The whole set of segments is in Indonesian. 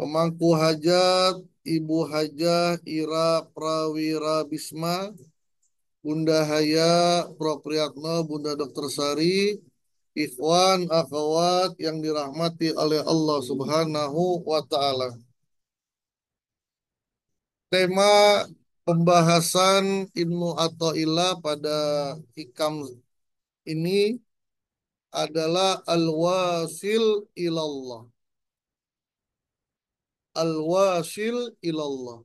Pemangku hajat, Ibu Hajah Ira Prawira Bisma, Bunda Haya Propriyatno, Bunda Dokter Sari, ikhwan, akhwat yang dirahmati oleh Allah Subhanahu wa Ta'ala. Tema pembahasan Ibnu Athaillah pada hikam ini adalah al-wasil ilallah. Al-wasil ilallah.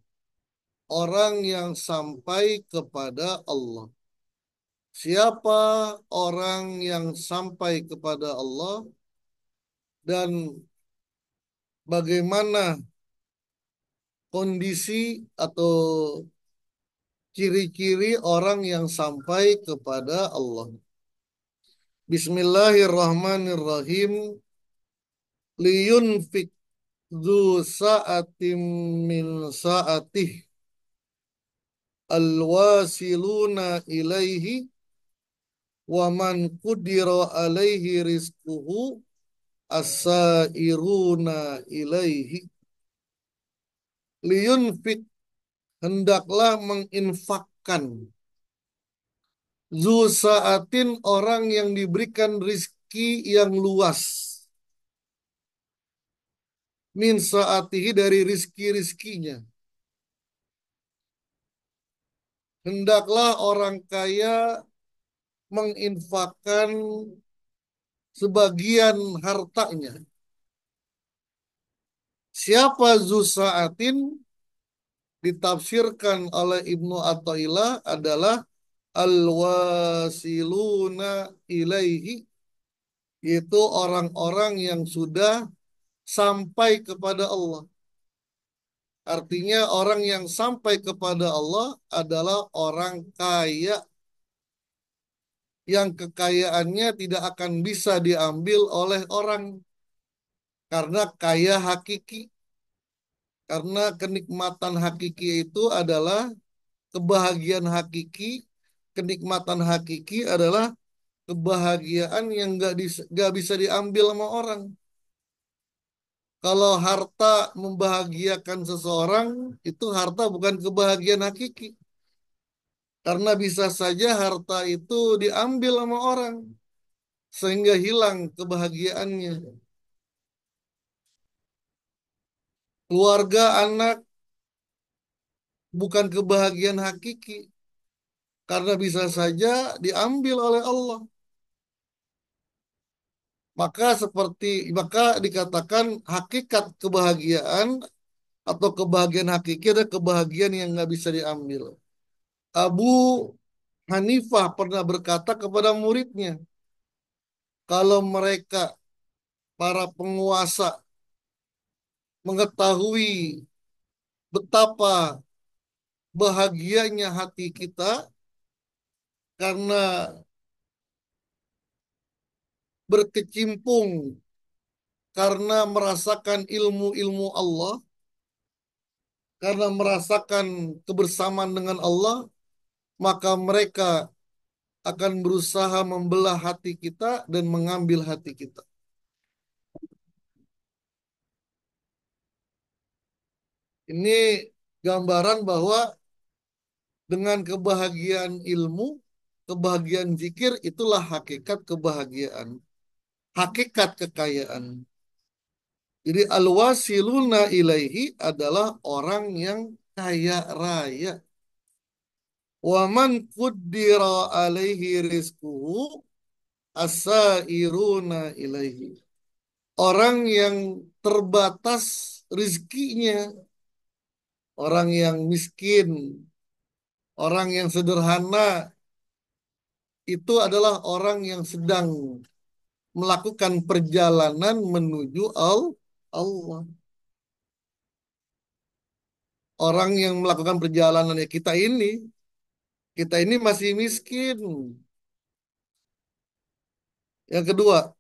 Orang yang sampai kepada Allah. Siapa orang yang sampai kepada Allah dan bagaimana kondisi atau ciri-ciri orang yang sampai kepada Allah. Bismillahirrahmanirrahim. Liyunfik dzu sa'atim min sa'atih alwasiluna ilaihi wa man qudira alaihi rizquhu as-sairuna ilaihi. Liyunfik, hendaklah menginfakkan, zu saatin, orang yang diberikan rizki yang luas, min saatihi, dari rizki-rizkinya. Hendaklah orang kaya menginfakkan sebagian hartanya. Siapa zu saatin? Ditafsirkan oleh Ibnu Athaillah adalah al-wasiluna ilaihi, yaitu orang-orang yang sudah sampai kepada Allah. Artinya orang yang sampai kepada Allah adalah orang kaya yang kekayaannya tidak akan bisa diambil oleh orang karena kaya hakiki. Karena kenikmatan hakiki itu adalah kebahagiaan hakiki. Kenikmatan hakiki adalah kebahagiaan yang gak bisa diambil sama orang. Kalau harta membahagiakan seseorang, itu harta bukan kebahagiaan hakiki. Karena bisa saja harta itu diambil sama orang, sehingga hilang kebahagiaannya. Keluarga, anak, bukan kebahagiaan hakiki. Karena bisa saja diambil oleh Allah. Maka dikatakan hakikat kebahagiaan atau kebahagiaan hakiki adalah kebahagiaan yang nggak bisa diambil. Abu Hanifah pernah berkata kepada muridnya, kalau mereka, para penguasa, mengetahui betapa bahagianya hati kita karena berkecimpung, karena merasakan ilmu-ilmu Allah, karena merasakan kebersamaan dengan Allah, maka mereka akan berusaha membelah hati kita dan mengambil hati kita. Ini gambaran bahwa dengan kebahagiaan ilmu, kebahagiaan zikir, itulah hakikat kebahagiaan, hakikat kekayaan. Jadi al-wasiluna ilaihi adalah orang yang kaya raya. Wa man qaddara alaihi rizquhu as-sairuna ilaihi. Orang yang terbatas rizkinya, orang yang miskin, orang yang sederhana, itu adalah orang yang sedang melakukan perjalanan menuju Allah. Orang yang melakukan perjalanan, ya kita ini masih miskin. Yang kedua,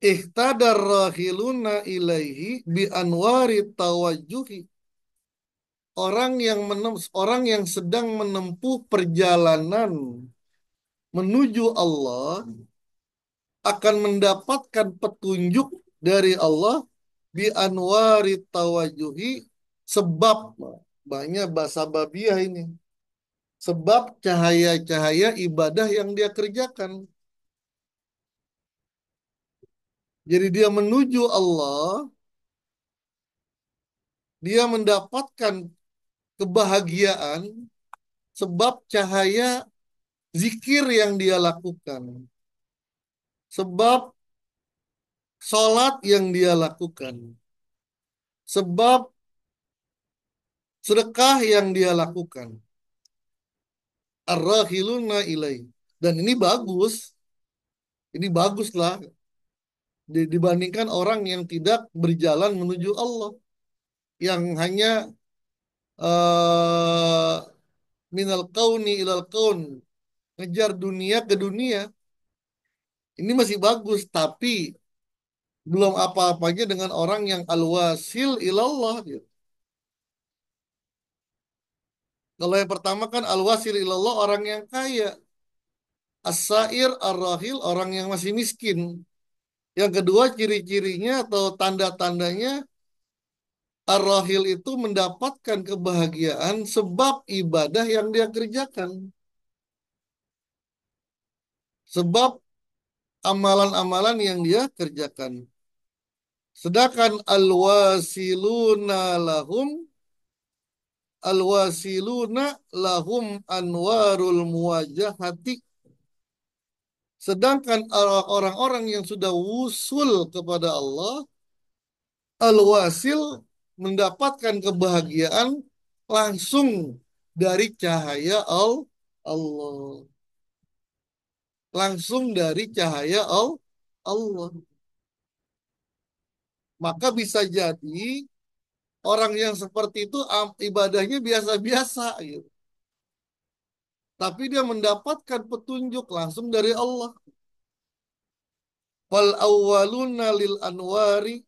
ihtadar rahiluna ilaihi bi anwari tawajjuhi. Orang yang sedang menempuh perjalanan menuju Allah akan mendapatkan petunjuk dari Allah bi anwari tawajuhi, sebab banyak bahasa babiah ini. Sebab cahaya-cahaya ibadah yang dia kerjakan. Jadi dia menuju Allah, dia mendapatkan kebahagiaan sebab cahaya zikir yang dia lakukan. Sebab sholat yang dia lakukan. Sebab sedekah yang dia lakukan. Ar-rahiluna ilaih. Dan ini bagus. Ini baguslah dibandingkan orang yang tidak berjalan menuju Allah. Yang hanya uh, minal kauni ilal kaun. Ngejar dunia ke dunia. Ini masih bagus. Tapi belum apa-apanya dengan orang yang al-wasil ilallah gitu. Kalau yang pertama kan al-wasil ilallah orang yang kaya. As-sair ar-rahil orang yang masih miskin. Yang kedua ciri-cirinya atau tanda-tandanya ar-rahil itu mendapatkan kebahagiaan sebab ibadah yang dia kerjakan. Sebab amalan-amalan yang dia kerjakan. Sedangkan al-wasiluna lahum anwarul muwajahati. Sedangkan orang-orang yang sudah wusul kepada Allah, al-wasil mendapatkan kebahagiaan langsung dari cahaya Allah. Langsung dari cahaya Allah. Maka bisa jadi orang yang seperti itu ibadahnya biasa-biasa gitu. Tapi dia mendapatkan petunjuk langsung dari Allah. Fal awwaluna lil anwari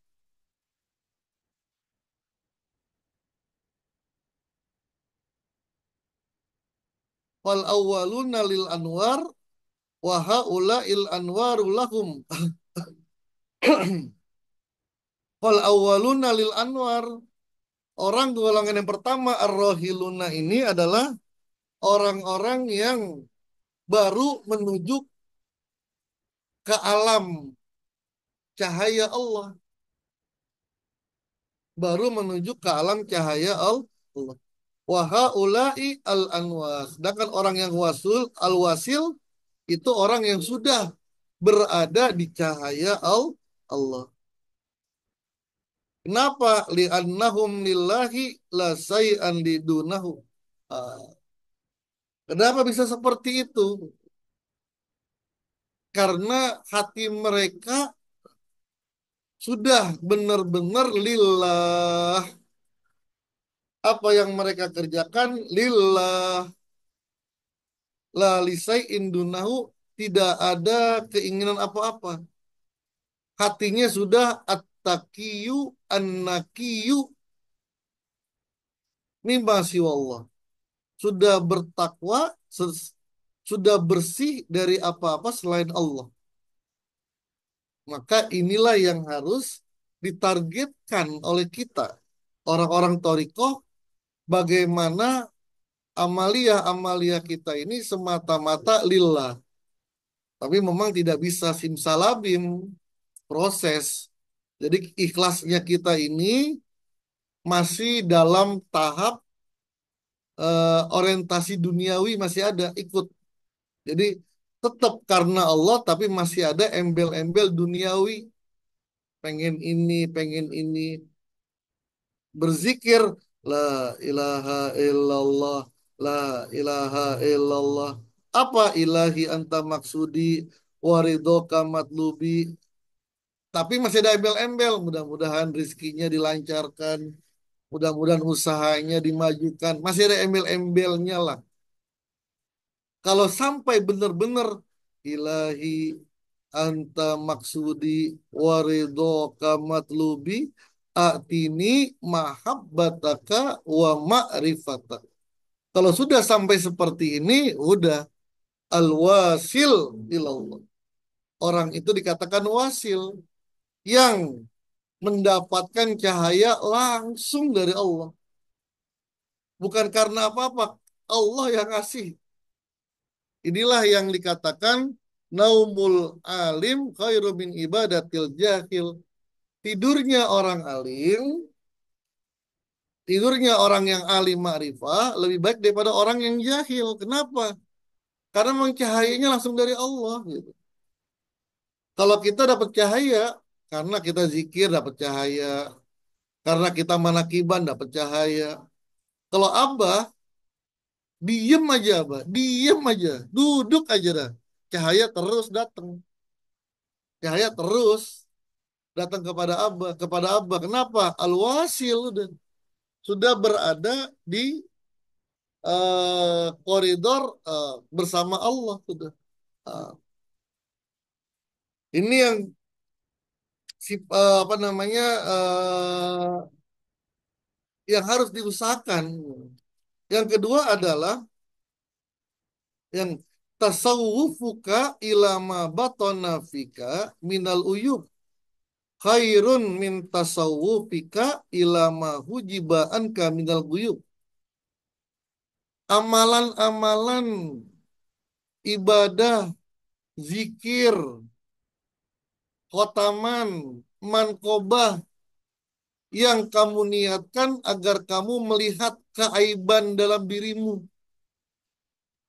fal awwaluna lil anwar wa haula'il anwaru lahum. Fal awwaluna lil anwar. Orang golongan yang pertama ar-rahiluna ini adalah orang-orang yang baru menuju ke alam cahaya Allah. Baru menuju ke alam cahaya Allah. Wa haula'i al-anwar. Sedangkan orang yang al-wasil itu orang yang sudah berada di cahaya Allah. Kenapa? Li'annahum lillahi la say'an lidunahu. Ah, kenapa bisa seperti itu? Karena hati mereka sudah benar-benar lillah. Apa yang mereka kerjakan lillah. La lisai indunahu, tidak ada keinginan apa-apa. Hatinya sudah at-taqiyu an-naqiyu mimma siwallah. Sudah bertakwa, sudah bersih dari apa-apa selain Allah. Maka inilah yang harus ditargetkan oleh kita. Orang-orang Torikoh, bagaimana amalia-amalia kita ini semata-mata lillah. Tapi memang tidak bisa simsalabim proses. Jadi ikhlasnya kita ini masih dalam tahap orientasi duniawi masih ada ikut. Jadi tetap karena Allah tapi masih ada embel-embel duniawi. Pengen ini. Berzikir la ilaha illallah, la ilaha illallah. Apa ilahi anta maksudi waridoka matlubi. Tapi masih ada embel-embel. Mudah-mudahan rizkinya dilancarkan. Mudah-mudahan usahanya dimajukan. Masih ada embel-embelnya lah. Kalau sampai benar-benar ilahi anta maksudi waridoka matlubi atini mahabbataka wa ma'rifatak. Kalau sudah sampai seperti ini, udah al-wasil ilallah. Orang itu dikatakan wasil yang mendapatkan cahaya langsung dari Allah. Bukan karena apa-apa, Allah yang ngasih. Inilah yang dikatakan naumul alim khairu min ibadatil jahil. Tidurnya orang alim, tidurnya orang yang alim ma'rifah lebih baik daripada orang yang jahil. Kenapa? Karena memang cahayanya langsung dari Allah gitu. Kalau kita dapat cahaya karena kita zikir dapat cahaya, karena kita manakiban dapat cahaya. Kalau Abah diem aja, Abah, diem aja, duduk aja dah. Cahaya terus datang, cahaya terus datang kepada Abah. Kenapa? Al-Wasil sudah berada di koridor bersama Allah sudah. Ah, ini yang apa namanya yang harus diusahakan. Yang kedua adalah yang tasawufuka ilama batona fika minal uyub khairun min tasawufika ilama hujiba anka minal guyub. Amalan-amalan ibadah, zikir, khotaman, mankobah yang kamu niatkan agar kamu melihat keaiban dalam dirimu,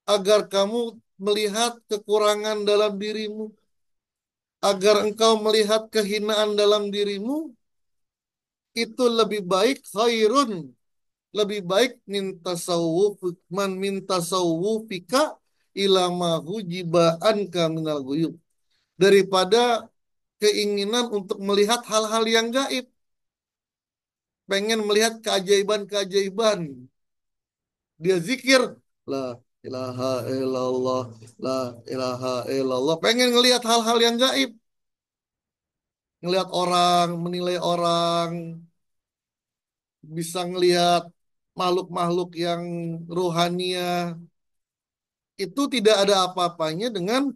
agar kamu melihat kekurangan dalam dirimu, agar engkau melihat kehinaan dalam dirimu, itu lebih baik khairun, lebih baik min tasawuf man min tasawufika ilama hujiba anka minal guyub, daripada keinginan untuk melihat hal-hal yang gaib, pengen melihat keajaiban-keajaiban. Dia zikir, la ilaha illallah, la ilaha illallah. Pengen ngelihat hal-hal yang gaib. Ngelihat orang, menilai orang, bisa ngelihat makhluk-makhluk yang ruhania. Itu tidak ada apa-apanya dengan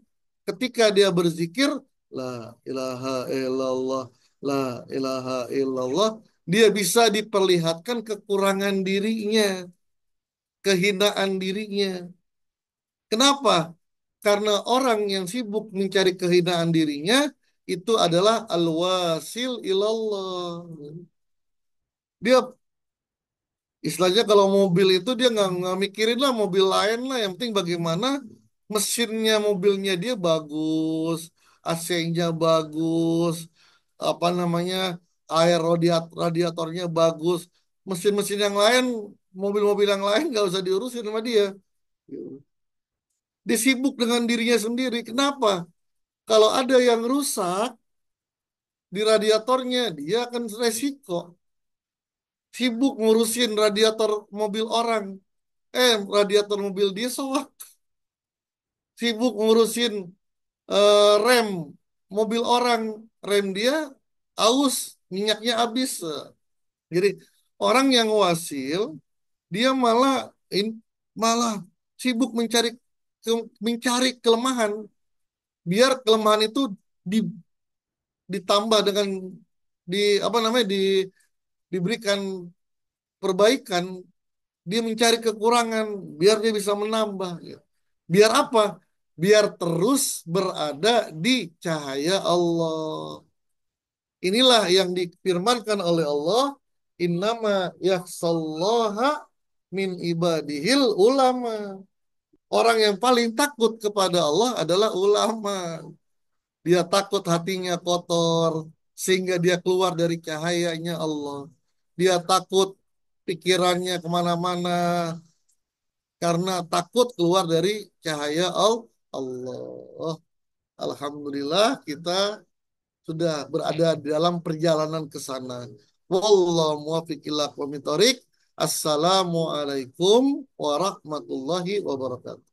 ketika dia berzikir, la ilaha illallah, la ilaha illallah. Dia bisa diperlihatkan kekurangan dirinya, kehinaan dirinya. Kenapa? Karena orang yang sibuk mencari kehinaan dirinya itu adalah al-wasil ilallah. Dia istilahnya kalau mobil itu dia nggak mikirin lah mobil lain lah. Yang penting bagaimana mesinnya mobilnya dia bagus, AC-nya bagus, apa namanya air radiatornya bagus. Mesin-mesin yang lain, mobil-mobil yang lain nggak usah diurusin sama dia. Dia sibuk dengan dirinya sendiri. Kenapa? Kalau ada yang rusak di radiatornya, dia akan resiko. Sibuk ngurusin radiator mobil orang. Radiator mobil dia soak. Sibuk ngurusin rem mobil orang. Rem dia aus, minyaknya habis. Jadi orang yang wasil, dia malah sibuk mencari kelemahan. Biar kelemahan itu di- ditambah dengan di apa namanya diberikan perbaikan, dia mencari kekurangan biar dia bisa menambah gitu. Biar apa? Biar terus berada di cahaya Allah. Inilah yang difirmankan oleh Allah, innama yakhsallaha min ibadihil ulama. Orang yang paling takut kepada Allah adalah ulama. Dia takut hatinya kotor sehingga dia keluar dari cahayanya Allah. Dia takut pikirannya kemana-mana karena takut keluar dari cahaya Allah. Alhamdulillah kita sudah berada di dalam perjalanan ke sana. Wallahu muwaffiq ila aqwamit thoriq. Assalamualaikum warahmatullahi wabarakatuh.